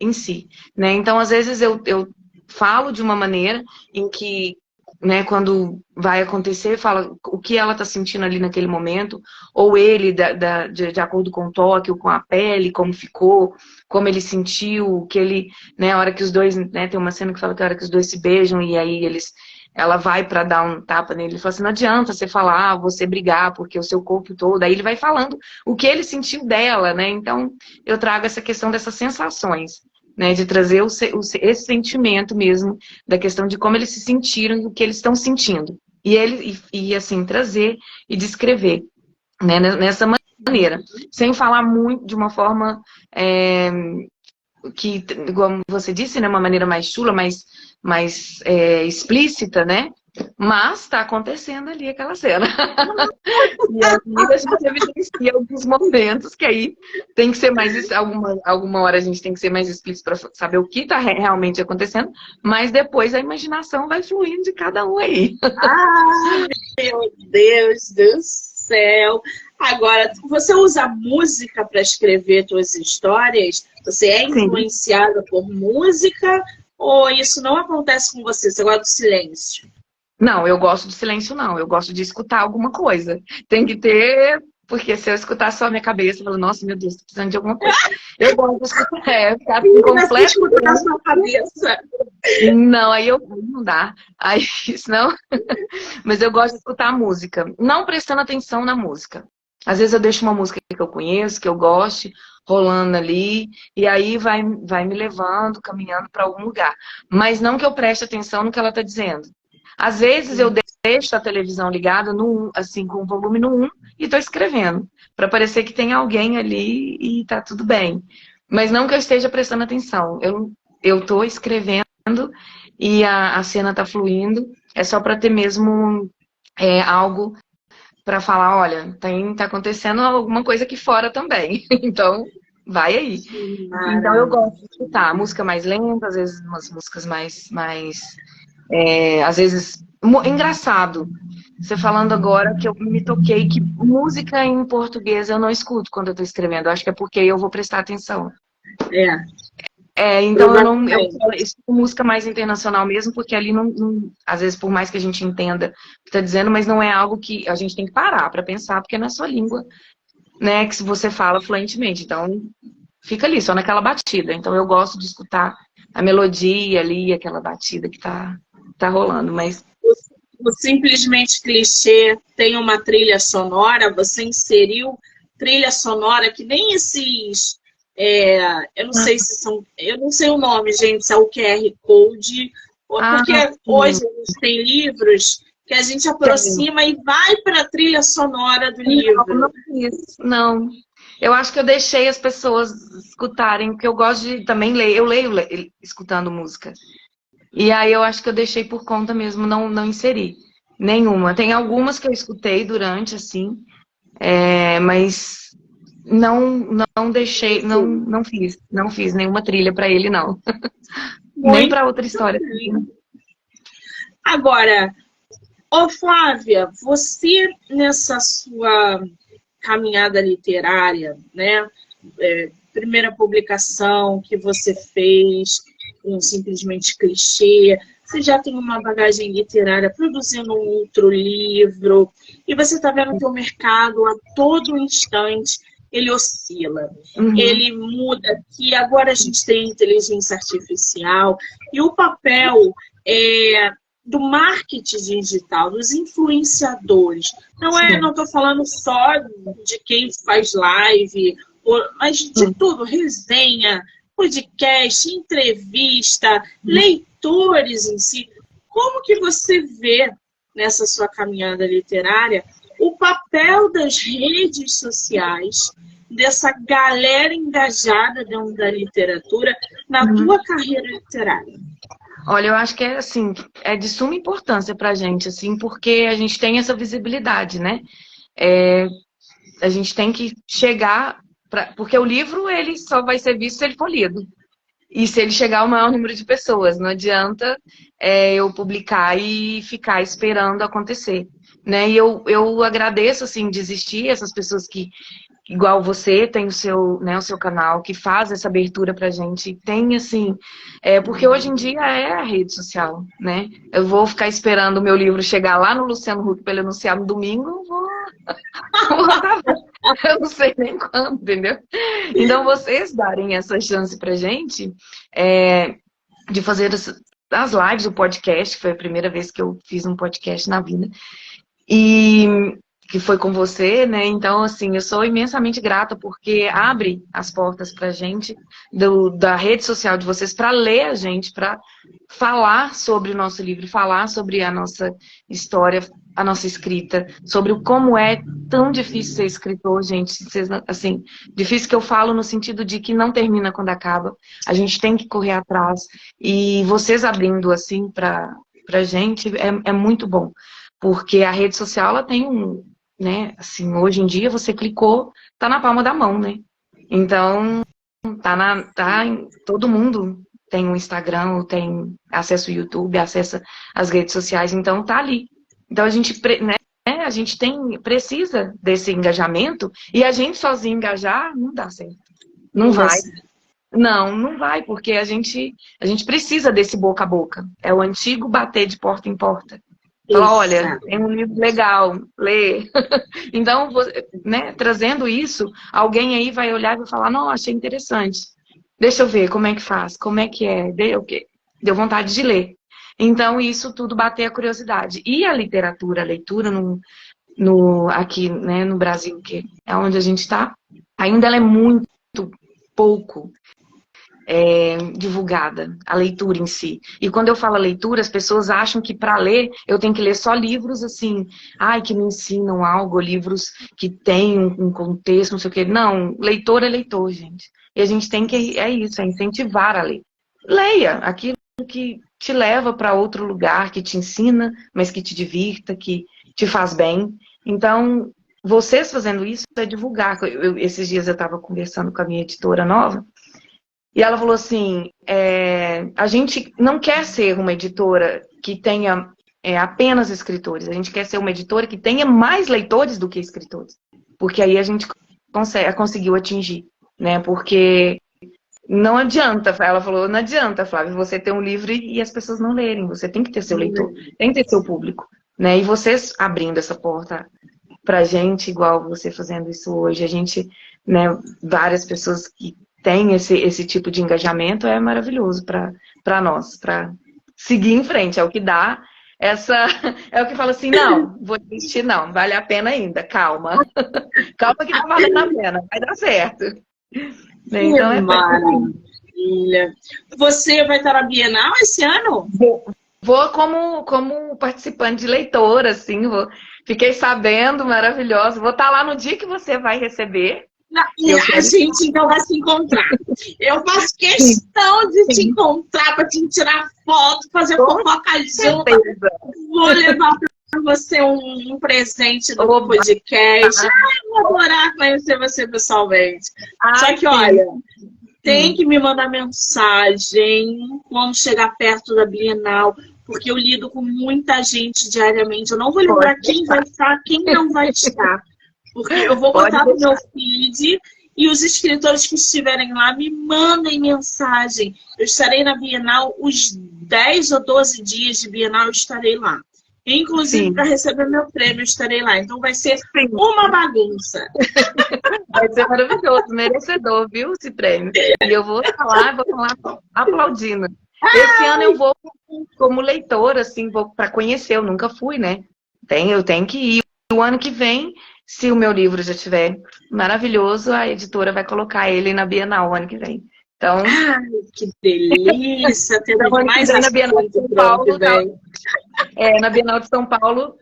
em si, né? Então, às vezes, eu falo de uma maneira em que, né, quando vai acontecer, fala o que ela está sentindo ali naquele momento, ou ele, de acordo com o toque, ou com a pele, como ficou, como ele sentiu, que ele, né, a hora que os dois, né, tem uma cena que fala que a hora que os dois se beijam, e aí ela vai para dar um tapa nele, ele fala assim, não adianta você falar, você brigar, porque o seu corpo todo, aí ele vai falando o que ele sentiu dela, né, então eu trago essa questão dessas sensações, né, de trazer esse sentimento mesmo, da questão de como eles se sentiram e o que eles estão sentindo. E assim, trazer e descrever, né, nessa maneira. Sem falar muito de uma forma que, como você disse, né, uma maneira mais chula, mais explícita, né? Mas está acontecendo ali aquela cena. E aí a gente evidencia alguns momentos que aí tem que ser mais... Alguma hora a gente tem que ser mais explícito para saber o que está realmente acontecendo, mas depois a imaginação vai fluindo de cada um aí. Ah, meu Deus do céu! Agora, você usa música para escrever suas histórias? Você é influenciada por música ou isso não acontece com você? Você gosta do silêncio? Não, eu gosto de silêncio, não. Eu gosto de escutar alguma coisa. Tem que ter, porque se eu escutar só a minha cabeça, eu falo, nossa, meu Deus, tô precisando de alguma coisa. Eu gosto de escutar, ficar completo. Escuta na sua cabeça. Não, aí não dá. Aí, senão... Mas eu gosto de escutar a música, não prestando atenção na música. Às vezes eu deixo uma música que eu conheço, que eu goste, rolando ali, e aí vai me levando, caminhando para algum lugar. Mas não que eu preste atenção no que ela está dizendo. Às vezes eu deixo a televisão ligada assim, com o volume no 1 e estou escrevendo, para parecer que tem alguém ali e está tudo bem. Mas não que eu esteja prestando atenção. Eu estou escrevendo e a cena está fluindo. É só para ter mesmo algo para falar, olha, tá acontecendo alguma coisa aqui fora também. Então, vai aí. Então eu gosto de escutar música mais lenta, às vezes umas músicas mais às vezes, engraçado. Você falando agora que eu me toquei que música em português eu não escuto quando eu estou escrevendo. Eu acho que é porque eu vou prestar atenção. É, Então eu provavelmente. escuto música mais internacional mesmo, porque ali às vezes por mais que a gente entenda o que está dizendo, mas não é algo que a gente tem que parar para pensar, porque não é sua língua, né, que você fala fluentemente. Então fica ali, só naquela batida. Então eu gosto de escutar a melodia ali, aquela batida que tá rolando, mas O simplesmente clichê tem uma trilha sonora, você inseriu trilha sonora que nem esses. Eu não sei se são. Eu não sei o nome, gente, se é o QR Code. Porque sim, hoje a gente tem livros que a gente tem. aproxima e vai para a trilha sonora do Não livro. fiz, não. Eu acho que eu deixei as pessoas escutarem, porque eu gosto de também ler. Eu leio escutando música. E aí eu acho que eu deixei por conta mesmo, não inseri nenhuma. Tem algumas que eu escutei durante, assim, mas não deixei, não fiz nenhuma trilha pra ele, não. Nem Muito pra outra história. bem. Agora, ô Flávia, você nessa sua caminhada literária, né? Primeira publicação que você fez, um simplesmente clichê, você já tem uma bagagem literária produzindo um outro livro, e você está vendo que o mercado a todo instante ele oscila, Uhum, ele muda, que agora a gente tem inteligência artificial, e o papel do marketing digital, dos influenciadores. Não sim. estou falando só de quem faz live, mas de tudo, resenha, podcast, entrevista, leitores em si. Como que você vê nessa sua caminhada literária o papel das redes sociais, dessa galera engajada dentro da literatura na Uhum. tua carreira literária? Olha, eu acho que é assim, é de suma importância pra gente, assim, porque a gente tem essa visibilidade, né? É, a gente tem que chegar, porque o livro ele só vai ser visto se ele for lido. E se ele chegar ao maior número de pessoas, não adianta eu publicar e ficar esperando acontecer, né? E eu agradeço, assim, de existir essas pessoas que, igual você, tem o seu canal, que faz essa abertura pra gente. Tem, assim, porque hoje em dia é a rede social, né? Eu vou ficar esperando o meu livro chegar lá no Luciano Huck para ele anunciar no domingo, eu vou, eu não sei nem quando, entendeu? Então, vocês darem essa chance pra gente de fazer as lives, o podcast, que foi a primeira vez que eu fiz um podcast na vida, e que foi com você, né? Então, assim, eu sou imensamente grata porque abre as portas pra gente da rede social de vocês para ler a gente, para falar sobre o nosso livro, falar sobre a nossa história, a nossa escrita, sobre como é tão difícil ser escritor, gente. Assim, difícil que eu falo no sentido de que não termina quando acaba. A gente tem que correr atrás. E vocês abrindo, assim, pra gente, é muito bom. Porque a rede social, ela tem né, assim, hoje em dia você clicou, tá na palma da mão, né? Então, todo mundo tem um Instagram, tem acesso ao YouTube, acessa as redes sociais, então tá ali. Então né, a gente precisa desse engajamento e a gente sozinho engajar não dá certo. Não Não dá vai. certo. Não vai, porque a gente precisa desse boca a boca. É o antigo bater de porta em porta. Falar, olha, Exato. tem um livro legal, lê. Então, né, trazendo isso, alguém aí vai olhar e vai falar, não, achei interessante. Deixa eu ver como é que faz, como é que é, deu vontade de ler. Então, isso tudo bater a curiosidade. E a literatura, a leitura aqui, né, no Brasil, que é onde a gente está, ainda ela é muito pouco divulgada, a leitura em si. E quando eu falo leitura, as pessoas acham que para ler eu tenho que ler só livros assim, que me ensinam algo, livros que têm um contexto, não sei o quê. Não, leitor é leitor, gente. E a gente tem que, incentivar a ler. Leia aquilo que te leva para outro lugar, que te ensina, mas que te divirta, que te faz bem. Então, vocês fazendo isso é divulgar. Esses dias eu estava conversando com a minha editora nova, e ela falou assim, a gente não quer ser uma editora que tenha apenas escritores. A gente quer ser uma editora que tenha mais leitores do que escritores. Porque aí a gente conseguiu atingir, né? Porque não adianta, ela falou, não adianta, Flávia, você ter um livro e as pessoas não lerem. Você tem que ter seu leitor, tem que ter seu público, né? E vocês abrindo essa porta pra gente, igual você fazendo isso hoje, a gente, né, várias pessoas que têm esse tipo de engajamento, é maravilhoso para nós, para seguir em frente, é o que dá é o que fala assim, não, vou desistir não, vale a pena ainda, calma. Calma que tá valendo a pena, vai dar certo. Então, Que maravilha. Você vai estar na Bienal esse ano? Vou como participante de leitora, assim, fiquei sabendo, maravilhoso. Vou estar lá no dia que você vai receber. E a gente então vai se encontrar. Eu faço questão de te encontrar para te tirar foto, fazer fofoca junto. Vou levar para você um presente do podcast. Eu vou adorar conhecer você pessoalmente. Só que, olha, tem que me mandar mensagem quando chegar perto da Bienal, porque eu lido com muita gente diariamente. Eu não vou lembrar quem vai estar, quem não vai estar. Porque eu vou botar no meu feed e os escritores que estiverem lá me mandem mensagem. Eu estarei na Bienal, os 10 ou 12 dias de Bienal eu estarei lá. Inclusive, para receber meu prêmio, eu estarei lá. Então vai ser uma bagunça. Vai ser maravilhoso, merecedor, viu, esse prêmio. E eu vou estar lá aplaudindo. Esse ano eu vou como leitora, assim, vou para conhecer, eu nunca fui, né? Eu tenho que ir. O ano que vem, se o meu livro já estiver maravilhoso, a editora vai colocar ele na Bienal o ano que vem. Então, que delícia! Temos mais na Bienal de São Paulo, na Bienal de São Paulo,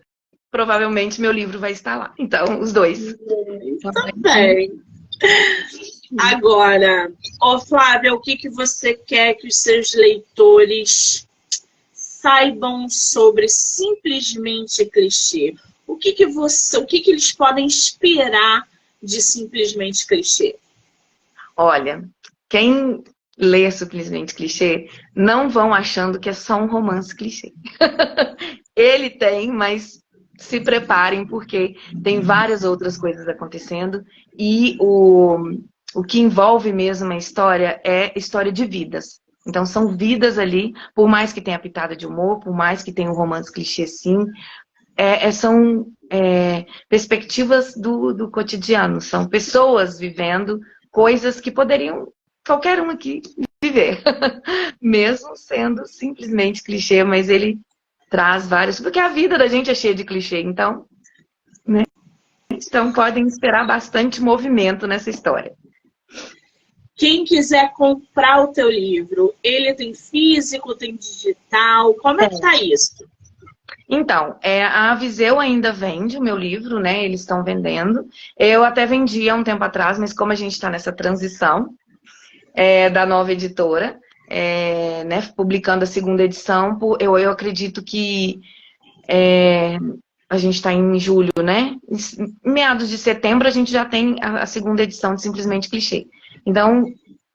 provavelmente meu livro vai estar lá. Então, os dois. Também. Agora, Flávia, o que você quer que os seus leitores saibam sobre Simplesmente Clichê? O que eles podem esperar de Simplesmente Clichê? Olha, quem lê Simplesmente Clichê, não vão achando que é só um romance clichê. Ele tem, mas se preparem, porque tem várias outras coisas acontecendo. E o que envolve mesmo a história é história de vidas. Então, são vidas ali, por mais que tenha pitada de humor, por mais que tenha um romance clichê, sim, são perspectivas do cotidiano. São pessoas vivendo coisas que poderiam qualquer um aqui viver. Mesmo sendo simplesmente clichê, mas ele traz vários... Porque a vida da gente é cheia de clichê, então... né? Então podem esperar bastante movimento nessa história. Quem quiser comprar o teu livro, ele tem físico, tem digital? Como é que tá isso? Então, a Viseu ainda vende o meu livro, né? Eles estão vendendo. Eu até vendi há um tempo atrás, mas como a gente está nessa transição da nova editora, né, publicando a segunda edição, eu acredito que a gente está em julho, né? Em meados de setembro a gente já tem a segunda edição de Simplesmente Clichê. Então,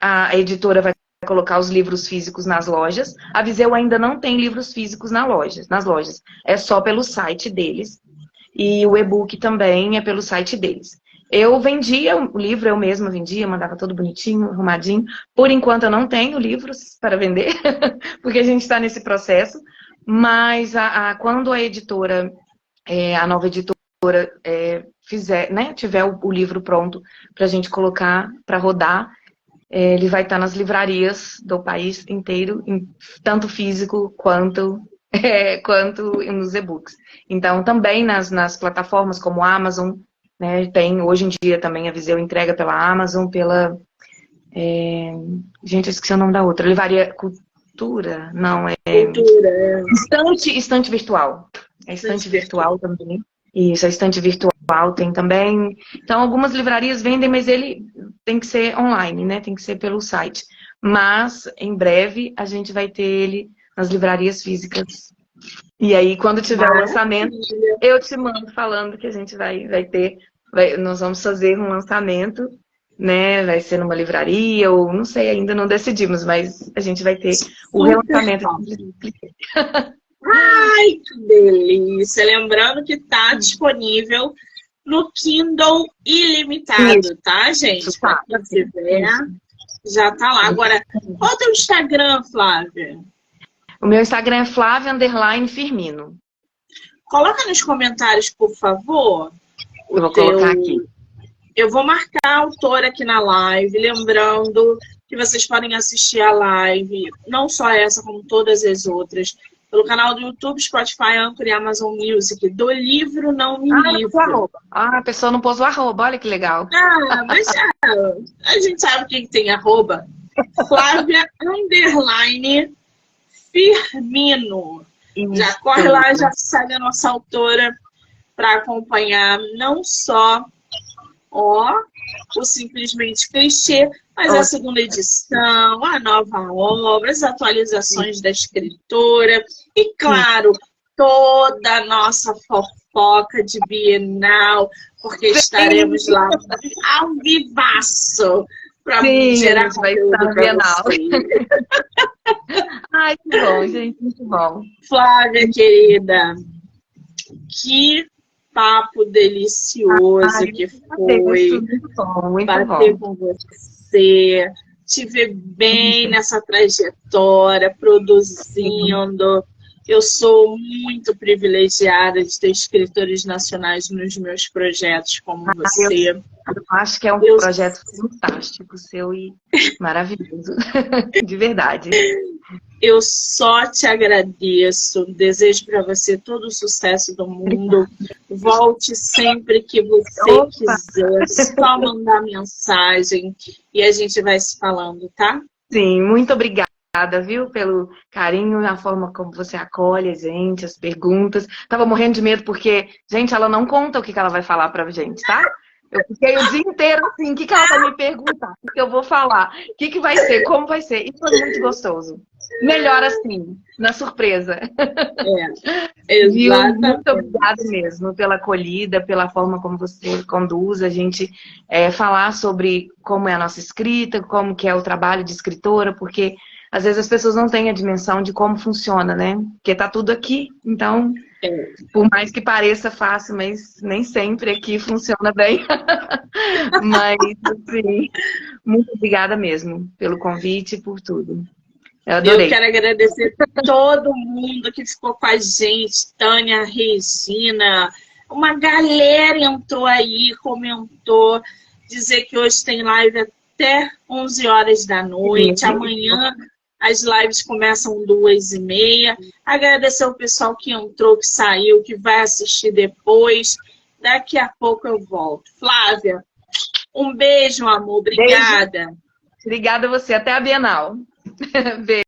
a editora vai colocar os livros físicos nas lojas. A Viseu ainda não tem livros físicos nas lojas. É só pelo site deles. E o e-book também é pelo site deles. Eu vendia o livro, eu mesma vendia, mandava todo bonitinho, arrumadinho. Por enquanto eu não tenho livros para vender, porque a gente está nesse processo. Mas quando a editora, a nova editora fizer, né, tiver o livro pronto para a gente colocar, para rodar, ele vai estar nas livrarias do país inteiro, tanto físico quanto nos e-books. Então, também nas plataformas como a Amazon, né, tem hoje em dia também a Viseu entrega pela Amazon, pela... gente, eu esqueci o nome da outra. Livraria Cultura? Não, Cultura. Estante virtual. Estante virtual também. Isso, a estante virtual tem também. Então, algumas livrarias vendem, mas ele tem que ser online, né? Tem que ser pelo site. Mas, em breve, a gente vai ter ele nas livrarias físicas. E aí, quando tiver o lançamento, eu te mando falando que a gente vai ter... nós vamos fazer um lançamento, né? Vai ser numa livraria, ou não sei, ainda não decidimos, mas a gente vai ter o relançamento. Ai, que delícia. Lembrando que tá disponível no Kindle ilimitado, tá, gente? Para quem tiver, já tá lá. Agora, qual é o teu Instagram, Flávia? O meu Instagram é Flávia_Firmino. Coloca nos comentários, por favor. Eu vou colocar aqui. Eu vou marcar a autora aqui na live, lembrando que vocês podem assistir a live, não só essa, como todas as outras, pelo canal do YouTube, Spotify, Anchor e Amazon Music, do livro Não Me Livro. A pessoa não pôs o arroba, olha que legal. Mas a gente sabe quem tem arroba. Flávia_Firmino. Já corre lá, já segue a nossa autora para acompanhar não só o Simplesmente Clichê, mas a segunda edição, a nova obra, as atualizações da escritora e, claro, toda a nossa fofoca de Bienal, porque estaremos lá ao vivaço para gerar conteúdo para vocês. Ai, que bom, gente, muito bom. Flávia, querida, que papo delicioso que foi bater com você, te ver bem nessa trajetória, produzindo. Eu sou muito privilegiada de ter escritores nacionais nos meus projetos como você. Eu acho que é um projeto fantástico, seu e maravilhoso, de verdade. Eu só te agradeço, desejo para você todo o sucesso do mundo. Volte sempre que você quiser, só mandar mensagem e a gente vai se falando, tá? Sim, muito obrigada, viu, pelo carinho, a forma como você acolhe a gente, as perguntas. Tava morrendo de medo porque, gente, ela não conta o que ela vai falar pra gente, tá? Eu fiquei o dia inteiro assim, o que ela vai me perguntar, o que eu vou falar, o que vai ser, como vai ser. E foi muito gostoso. Melhor assim, na surpresa. Exatamente. Muito obrigada mesmo pela acolhida, pela forma como você conduz a gente falar sobre como é a nossa escrita, como que é o trabalho de escritora, porque às vezes as pessoas não têm a dimensão de como funciona, né? Porque tá tudo aqui, então, por mais que pareça fácil, mas nem sempre aqui funciona bem. Mas, assim, muito obrigada mesmo pelo convite e por tudo. Eu adorei. Eu quero agradecer todo mundo que ficou com a gente, Tânia, Regina, uma galera entrou aí, comentou, dizer que hoje tem live até 11 horas da noite, amanhã as lives começam 2h30. Agradecer o pessoal que entrou, que saiu, que vai assistir depois. Daqui a pouco eu volto. Flávia, um beijo, amor. Obrigada. Beijo. Obrigada a você. Até a Bienal. Beijo.